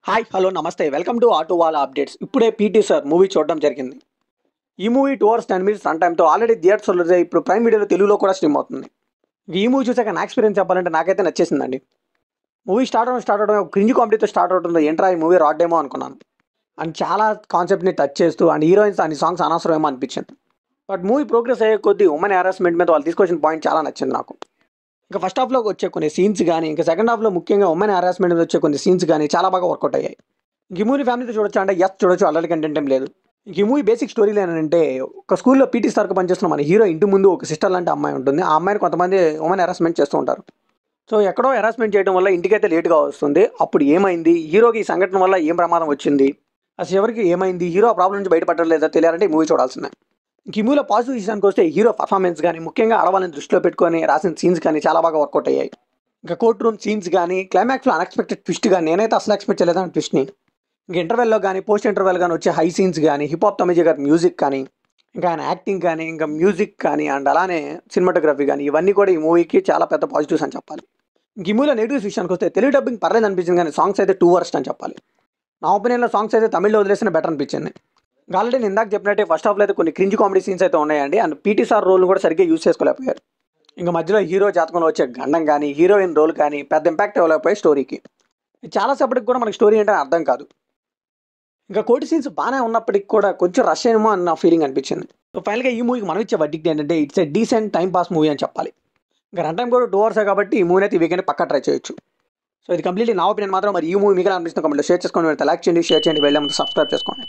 Hi hello నమస్తే welcome to auto వాళ్ళ updates. ఇప్పుడే పీటీ సార్ మూవీ చూడడం జరిగింది. ఈ మూవీ 2 hours 10 minutes రన్ టైమ్తో ఆల్రెడీ థియేటర్స్లో ఇప్పుడు ప్రైమ్ వీడియోలో తెలుగులో కూడా స్ట్రీమ్ అవుతుంది. ఈ మూవీ చూసాక నా ఎక్స్పీరియన్స్ చెప్పాలంటే నాకైతే నచ్చేసిందండి. మూవీ స్టార్ట్ అవడం క్రింజ్ కామెడీతో స్టార్ట్ అవుతుంది. ఏంట్రా ఈ మూవీ రాడ్డేమో అనుకున్నాను. అండ్ చాలా కాన్సెప్ట్ని టచ్ చేస్తూ అండ్ హీరోయిన్స్ అన్ని సాంగ్స్ అనవసరమేమో అనిపించింది. బట్ మూవీ ప్రోగ్రెస్ అయ్యే కొద్దీ ఉమెన్ హెరాస్మెంట్ మీద వాళ్ళు తీసుకొచ్చిన పాయింట్ చాలా నచ్చింది నాకు. ఇంకా ఫస్ట్ హాఫ్లోకి వచ్చే కొన్ని సీన్స్ కానీ ఇంకా సెకండ్ హాఫ్లో ముఖ్యంగా ఉమెన్ హెరాస్మెంట్ మీద వచ్చే కొన్ని సీన్స్ కానీ చాలా బాగా వర్కౌట్ అయ్యాయి. ఈ మూవీ ఫ్యామిలీతో చూడొచ్చు అంటే ఎస్ చూడొచ్చు, అల్లరి కంటెంట్ ఏం లేదు. ఈ మూవీ బేసిక్ స్టోరీలు ఏంటంటే ఒక స్కూల్లో పీటీ సార్కి పనిచేస్తున్న మన హీరో ఇంటి ముందు ఒక సిస్టర్ లాంటి అమ్మాయి ఉంటుంది. ఆ అమ్మాయిని కొంతమంది ఉమెన్ హెరాస్మెంట్ చేస్తూ ఉంటారు. సో ఎక్కడో హెరాస్మెంట్ చేయడం వల్ల ఇంటికైతే లేట్గా వస్తుంది. అప్పుడు ఏమైంది, హీరోకి ఈ సంఘటన వల్ల ఏం ప్రమాదం వచ్చింది, అసలు ఎవరికి ఏమైంది, హీరో ఆ ప్రాబ్లం నుంచి బయటపడలేదా తెలియాలంటే ఈ మూవీ చూడాల్సిందే. ఈ మూవీలో పాజిటివ్ విషయానికి వస్తే హీరో పర్ఫార్మెన్స్ కానీ ముఖ్యంగా ఆడవాళ్ళని దృష్టిలో పెట్టుకొని రాసిన సీన్స్ కానీ చాలా బాగా వర్కౌట్ అయ్యాయి. ఇంకా కోర్ట్ రూమ్ సీన్స్ కానీ క్లైమాక్స్లో అన్ఎక్స్పెక్టెడ్ ట్విస్ట్ కానీ నేనైతే అసలు ఎక్స్పెక్ట్ చేయలేదని ట్విస్ట్ని. ఇంకా ఇంటర్వెల్లో కానీ పోస్ట్ ఇంటర్వెల్ కానీ వచ్చే హై సీన్స్ కానీ హిప్ హాప్ తమిజీ గారి మ్యూజిక్ కానీ ఇంకా ఆయన యాక్టింగ్ కానీ ఇంకా మ్యూజిక్ కానీ అండ్ అలానే సినిమాటోగ్రఫీ కానీ ఇవన్నీ కూడా ఈ మూవీకి చాలా పెద్ద పాజిటివ్స్ అని చెప్పాలి. ఇంక ఈ మూవీలో నెగిటివ్స్ విషయానికి వస్తే తెలుగు డబ్బింగ్ పర్లేదు అనిపించింది కానీ సాంగ్స్ అయితే 2 worst అని చెప్పాలి. నా ఒపీనియన్లో సాంగ్స్ అయితే తమిళ్లో వదిలేసిన బెటర్ అనిపించింది. ఆల్రెడీ నేను ఇందాక చెప్పినట్టే ఫస్ట్ హాఫ్లో అయితే కొన్ని క్రింజ్ కామెడీ సీన్స్ అయితే ఉన్నాయండి. అండ్ పీటీ సార్ రోల్ కూడా సరిగ్గా యూజ్ చేసుకోలేకపోయారు. ఇంకా మధ్యలో హీరో జాతకంలో వచ్చే గండం కానీ హీరోయిన్ రోల్ కానీ పెద్ద ఇంపాక్ట్ ఇవ్వలేకపోయాయి స్టోరీకి. చాలాసేపటికి కూడా మనకి స్టోరీ ఏంటని అర్థం కాదు. ఇంకా కోటి సీన్స్ బాగానే ఉన్నప్పటికి కూడా కొంచెం రష్ ఏమో అన్న ఫీలింగ్ అనిపించింది. సో ఫైనల్గా ఈ మూవీకి మనం ఇచ్చే వర్డిక్ట్ ఏంటంటే it's a decent time pass movie అని చెప్పాలి. ఇంకా రన్ టైం కూడా 2 hours కాబట్టి ఈ మూవీ అయితే ఈ వీకెండ్ పక్కా ట్రై చేయొచ్చు. సో ఇది కంప్లీట్లీ నా ఒపీనియన్ మాత్రం. మరి ఈ మూవీ మీకు అనిపిస్తుంది కమెంట్లో షేర్ చేసుకోండి. లైక్ చేయండి, షేర్ చేయండి, వెళ్ళే ముందు సబ్స్క్రైబ్ చేసుకోండి.